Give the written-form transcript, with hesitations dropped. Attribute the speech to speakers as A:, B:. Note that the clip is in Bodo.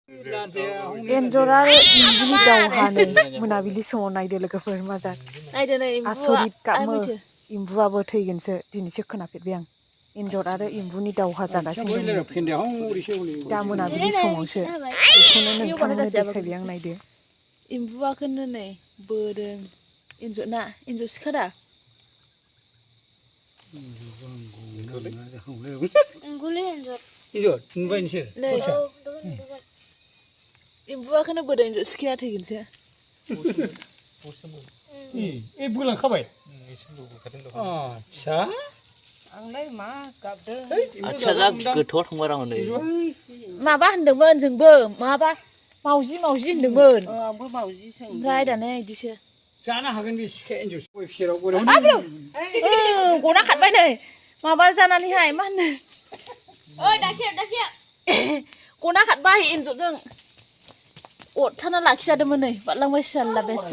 A: एनजरा इम्बुनि दावहानै मोनाबिलि समाव नायदो लोगोफोर मा जादों आसरित गाबो इम्बुआबो थैगोनसो दिनैसो खोनाफेरबाय आं एनजर आरो इम्बुनि दावहा जागासिनो दा मोनाबिलि समावसो बेखौनो नोंथांमोननो देखायबाय आं नायदो इम्बुआखौनो नै बोदों एनजर ना एनजर सिखादा एम्बुआखौनो बोदों एनजर सिखाया थैगोनसो
B: बोलांखाबाय आच्छा
A: आंलाय मा गाबदों
C: आच्छा जा गोथौआव थांबाय आं नै
A: माबा होनदोंमोन जोंबो माबा मावजि होनदोंमोन आंबो मावजि ओमफ्राय दाना इदिसो
B: जानो हागोन बे सिखाया एनजर गय फिसेराव
A: गना खारबाय नै माबा जानानैहाय मा होनो ओइ दाखिया गना खारबाय एनजरजों अरथाना लाखिजादोंमोन नै बारलांबाय साला बेस्रा